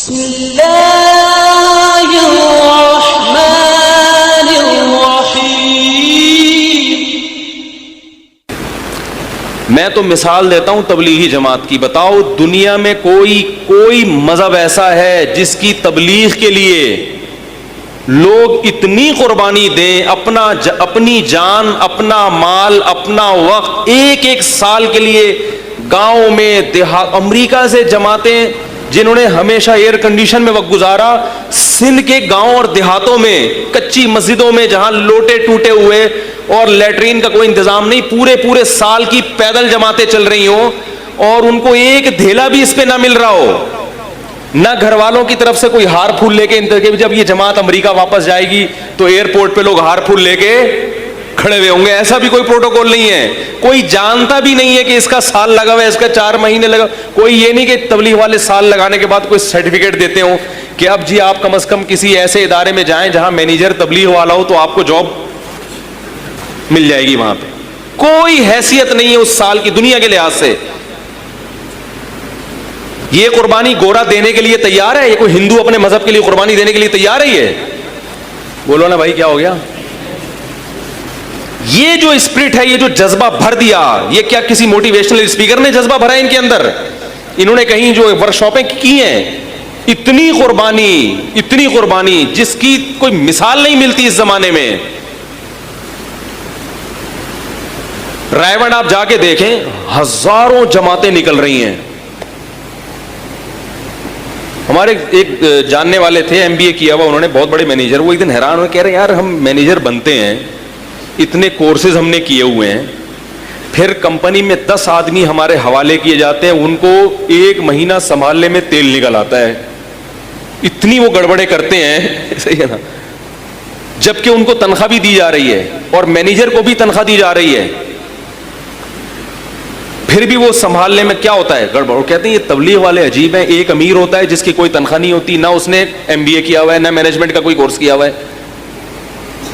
بسم اللہ الرحمن الرحیم۔ میں تو مثال دیتا ہوں تبلیغی جماعت کی. بتاؤ دنیا میں کوئی مذہب ایسا ہے جس کی تبلیغ کے لیے لوگ اتنی قربانی دیں، اپنی جان، اپنا مال، اپنا وقت، ایک سال کے لیے گاؤں میں امریکہ سے جماعتیں جنہوں نے ہمیشہ ایئر کنڈیشن میں وقت گزارا، سندھ کے گاؤں اور دیہاتوں میں کچی مسجدوں میں جہاں لوٹے ٹوٹے ہوئے اور لیٹرین کا کوئی انتظام نہیں، پورے سال کی پیدل جماعتیں چل رہی ہوں اور ان کو ایک دھیلا بھی اس پہ نہ مل رہا ہو، نہ گھر والوں کی طرف سے کوئی ہار پھول لے کے. جب یہ جماعت امریکہ واپس جائے گی تو ایئرپورٹ پہ لوگ ہار پھول لے کے کھڑے ہوئے ہوں گے. ایسا بھی کوئی پروٹوکول نہیں ہے. کوئی جانتا بھی نہیں ہے کہ اس کا سال لگا ہوا ہے، اس کا 4 مہینے لگا. کوئی یہ نہیں کہ تبلیغ والے سال لگانے کے بعد کوئی سرٹیفکیٹ دیتے ہوں کہ اب جی آپ کم از کم کسی ایسے ادارے میں جائیں جہاں مینیجر تبلیغ والا ہو تو آپ کو جاب مل جائے گی. وہاں پہ کوئی حیثیت نہیں ہے اس سال کی دنیا کے لحاظ سے. یہ قربانی گورا دینے کے لیے تیار ہے؟ یہ کوئی ہندو اپنے مذہب کے لیے قربانی دینے کے لیے تیار ہے؟ یہ بولو نا بھائی، کیا ہو گیا؟ یہ جو اسپرٹ ہے، یہ جو جذبہ بھر دیا، یہ کیا کسی موٹیویشنل اسپیکر نے جذبہ بھرا ہے ان کے اندر؟ انہوں نے کہیں جو ورکشاپیں کی ہیں، اتنی قربانی جس کی کوئی مثال نہیں ملتی اس زمانے میں. رائے گڑھ آپ جا کے دیکھیں، ہزاروں جماعتیں نکل رہی ہیں. ہمارے ایک جاننے والے تھے، MBA کیا ہوا انہوں نے، بہت بڑے مینیجر. وہ ایک دن حیران ہوئے، کہہ رہے یار ہم مینیجر بنتے ہیں، اتنے کورسز ہم نے کیے ہوئے ہیں، پھر کمپنی میں 10 آدمی ہمارے حوالے کیے جاتے ہیں، ان کو 1 مہینہ سنبھالنے میں تیل نکل آتا ہے. اتنی وہ گڑبڑے کرتے ہیں، صحیح ہے نا، جبکہ ان کو تنخواہ بھی دی جا رہی ہے اور مینیجر کو بھی تنخواہ دی جا رہی ہے، پھر بھی وہ سنبھالنے میں کیا ہوتا ہے گڑبڑ. کہتے ہیں یہ تبلیغ والے عجیب ہیں. ایک امیر ہوتا ہے جس کی کوئی تنخواہ نہیں ہوتی، نہ اس نے MBA کیا ہوا ہے، نہ مینجمنٹ کا کوئی کورس کیا ہوا ہے،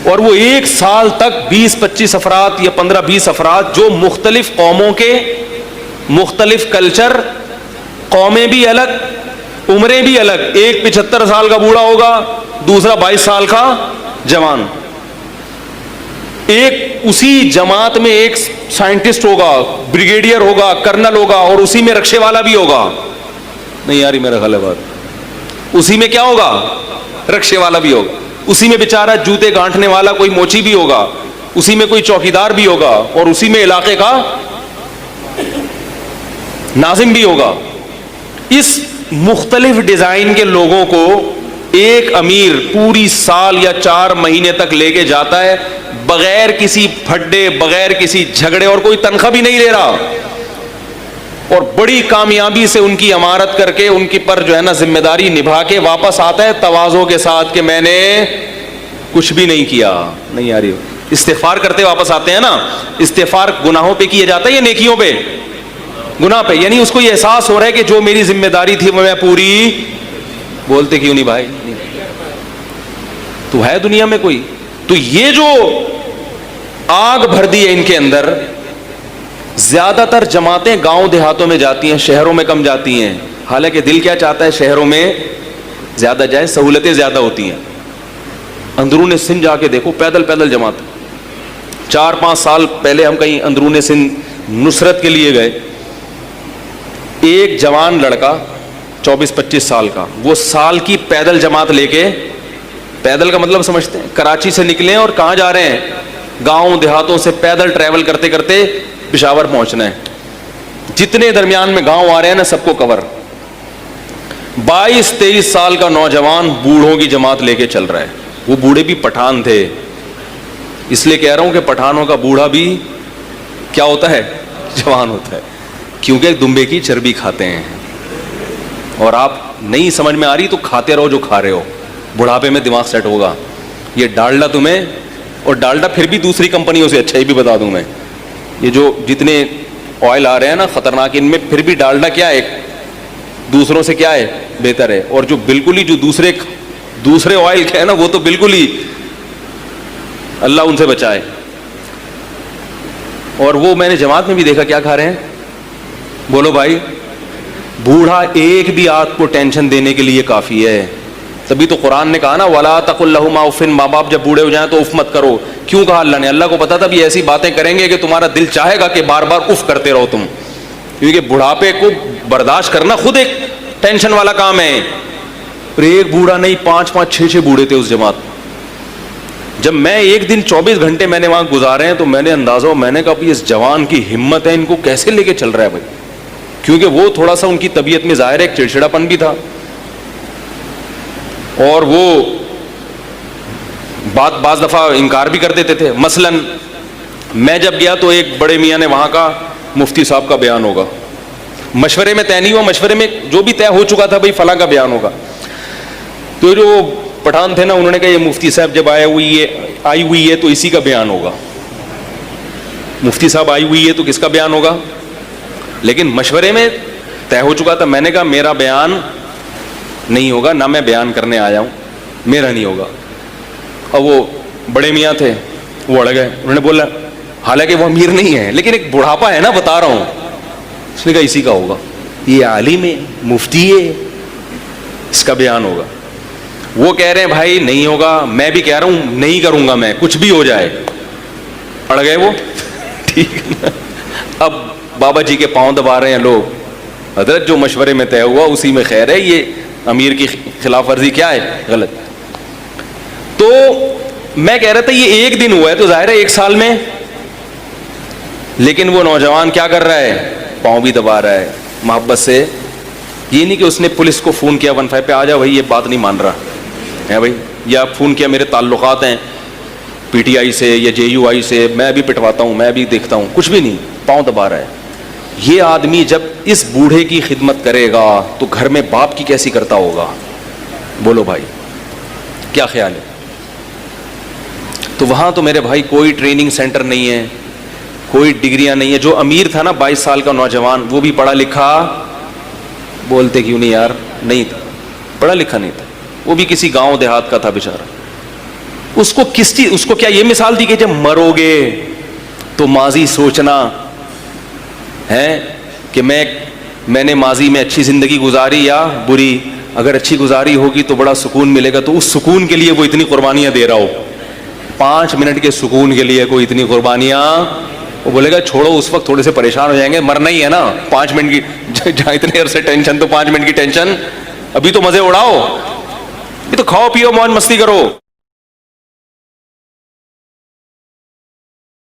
اور وہ 1 سال تک 20-25 افراد یا 15-20 افراد جو مختلف قوموں کے، مختلف کلچر، قومیں بھی الگ، عمریں بھی الگ. ایک 75 سال کا بوڑھا ہوگا، دوسرا 22 سال کا جوان. ایک اسی جماعت میں ایک سائنٹسٹ ہوگا، بریگیڈیئر ہوگا، کرنل ہوگا، اور اسی میں رکشے والا بھی ہوگا. نہیں یاری میرا خیال ہے بات، اسی میں کیا ہوگا؟ رکشے والا بھی ہوگا. اسی میں بیچارہ جوتے گانٹنے والا کوئی موچی بھی ہوگا، اسی میں کوئی چوکیدار بھی ہوگا، اور اسی میں علاقے کا ناظم بھی ہوگا. اس مختلف ڈیزائن کے لوگوں کو ایک امیر پوری سال یا 4 مہینے تک لے کے جاتا ہے، بغیر کسی پھڈے، بغیر کسی جھگڑے، اور کوئی تنخواہ بھی نہیں لے رہا، اور بڑی کامیابی سے ان کی امارت کر کے ان کی پر جو ہے نا ذمہ داری نبھا کے واپس آتا ہے تواضع کے ساتھ کہ میں نے کچھ بھی نہیں کیا. نہیں آ رہی؟ استغفار کرتے واپس آتے ہیں نا. استغفار گناہوں پہ کیا جاتا ہے یا نیکیوں پہ؟ گناہ پہ. یعنی اس کو یہ احساس ہو رہا ہے کہ جو میری ذمہ داری تھی وہ میں پوری. بولتے کیوں نہیں بھائی؟ تو ہے دنیا میں کوئی؟ تو یہ جو آگ بھر دی ہے ان کے اندر. زیادہ تر جماعتیں گاؤں دیہاتوں میں جاتی ہیں، شہروں میں کم جاتی ہیں. حالانکہ دل کیا چاہتا ہے شہروں میں زیادہ جائے، سہولتیں زیادہ ہوتی ہیں. اندرون سندھ جا کے دیکھو، پیدل جماعت. 4-5 سال پہلے ہم کہیں اندرون سندھ نصرت کے لیے گئے. ایک جوان لڑکا 24-25 سال کا، وہ سال کی پیدل جماعت لے کے، پیدل کا مطلب سمجھتے ہیں، کراچی سے نکلے اور کہاں جا رہے ہیں؟ گاؤں دیہاتوں سے پیدل ٹریول کرتے کرتے پشاور پہنچنا ہے. جتنے درمیان میں گاؤں آ رہے ہیں نا سب کو کور. 22-23 سال کا نوجوان بوڑھوں کی جماعت لے کے چل رہا ہے. وہ بوڑھے بھی پٹھان تھے، اس لیے کہہ رہا ہوں کہ پٹھانوں کا بوڑھا بھی کیا ہوتا ہے؟ جوان ہوتا ہے، کیونکہ دمبے کی چربی کھاتے ہیں. اور آپ نہیں سمجھ میں آ رہی تو کھاتے رہو جو کھا رہے ہو، بڑھاپے میں دماغ سیٹ ہوگا. یہ ڈالڈا تمہیں، اور ڈالڈا پھر بھی دوسری کمپنیوں سے اچھا، ہی بھی بتا دوں میں، یہ جو جتنے آئل آ رہے ہیں نا خطرناک، ان میں پھر بھی ڈالڈا کیا ہے، دوسروں سے کیا ہے، بہتر ہے. اور جو بالکل ہی جو دوسرے آئل کیا ہے نا، وہ تو بالکل ہی اللہ ان سے بچائے. اور وہ میں نے جماعت میں بھی دیکھا کیا کھا رہے ہیں، بولو بھائی، بوڑھا ایک بھی آدھ کو ٹینشن دینے کے لیے کافی ہے. تبھی تو قرآن نے کہا نا وَلَا تَقُلْ لَهُمَا اُفٍّ, ماں باپ جب بوڑھے ہو جائیں تو اف مت کرو. کیوں کہا اللہ نے؟ اللہ کو پتا تھا بھی ایسی باتیں کریں گے کہ تمہارا دل چاہے گا کہ بار بار اف کرتے رہو تم, کیونکہ بڑھاپے کو برداشت کرنا خود ایک ٹینشن والا کام ہے. اور ایک بوڑھا نہیں, 5-5 6 بوڑھے تھے اس جماعت. جب میں ایک دن 24 گھنٹے میں نے وہاں گزارے ہیں تو میں نے اندازہ, میں نے کہا اس جوان کی ہمت ہے, ان کو کیسے لے کے چل رہا ہے بھائی. کیونکہ وہ تھوڑا سا ان کی طبیعت میں ظاہر ہے ایک چڑچڑا پن بھی تھا, اور وہ بعض دفعہ انکار بھی کر دیتے تھے. مثلا میں جب گیا تو ایک بڑے میاں نے وہاں کا مفتی صاحب کا بیان ہوگا, مشورے میں طے نہیں ہوا, مشورے میں جو بھی طے ہو چکا تھا بھائی فلاں کا بیان ہوگا. تو جو پٹھان تھے نا, انہوں نے کہا یہ مفتی صاحب جب آئی ہوئی ہے تو اسی کا بیان ہوگا. مفتی صاحب آئی ہوئی ہے تو کس کا بیان ہوگا؟ لیکن مشورے میں طے ہو چکا تھا. میں نے کہا میرا بیان نہیں ہوگا, نہ میں بیان کرنے آیا ہوں, میرا نہیں ہوگا. اور وہ بڑے میاں تھے, وہ اڑ گئے. انہوں نے بولا حالانکہ وہ امیر نہیں ہے لیکن ایک بڑھاپا ہے نا, بتا رہا ہوں. اس نے کہا اسی کا ہوگا, یہ عالم ہے, مفتی ہے, اس کا بیان ہوگا. وہ کہہ رہے ہیں بھائی نہیں ہوگا, میں بھی کہہ رہا ہوں نہیں کروں گا میں, کچھ بھی ہو جائے. اڑ گئے وہ, ٹھیک ہے. اب بابا جی کے پاؤں دبا رہے ہیں لوگ, حضرت جو مشورے میں طے ہوا اسی میں خیر ہے, یہ امیر کی خلاف ورزی کیا ہے, غلط. تو میں کہہ رہا تھا یہ ایک دن ہوا ہے تو ظاہر ہے 1 سال میں, لیکن وہ نوجوان کیا کر رہا ہے, پاؤں بھی دبا رہا ہے محبت سے. یہ نہیں کہ اس نے پولیس کو فون کیا 15 پہ, آ جا بھائی یہ بات نہیں مان رہا ہے بھائی, یا فون کیا میرے تعلقات ہیں پی ٹی آئی سے یا JUI سے, میں بھی پٹواتا ہوں, میں بھی دیکھتا ہوں, کچھ بھی نہیں, پاؤں دبا رہا ہے. یہ آدمی جب اس بوڑھے کی خدمت کرے گا تو گھر میں باپ کی کیسی کرتا ہوگا, بولو بھائی کیا خیال ہے. تو وہاں تو میرے بھائی کوئی ٹریننگ سینٹر نہیں ہے, کوئی ڈگریاں نہیں ہے. جو امیر تھا نا 22 سال کا نوجوان, وہ بھی پڑھا لکھا, بولتے کیوں نہیں یار, نہیں تھا, پڑھا لکھا نہیں تھا, وہ بھی کسی گاؤں دیہات کا تھا بیچارہ. اس کو کس چیز, اس کو کیا یہ مثال دی کہ جب مرو گے تو ماضی سوچنا ہے کہ میں نے ماضی میں اچھی زندگی گزاری یا بری. اگر اچھی گزاری ہوگی تو بڑا سکون ملے گا, تو اس سکون کے لیے وہ اتنی قربانیاں دے رہا ہو. 5 منٹ کے سکون کے لیے کوئی اتنی قربانیاں, وہ بولے گا چھوڑو, اس وقت تھوڑے سے پریشان ہو جائیں گے, مرنا ہی ہے نا 5 منٹ کی, جہاں اتنے عرصے ٹینشن تو 5 منٹ کی ٹینشن, ابھی تو مزے اڑاؤ, ابھی تو کھاؤ پیو موج مستی کرو.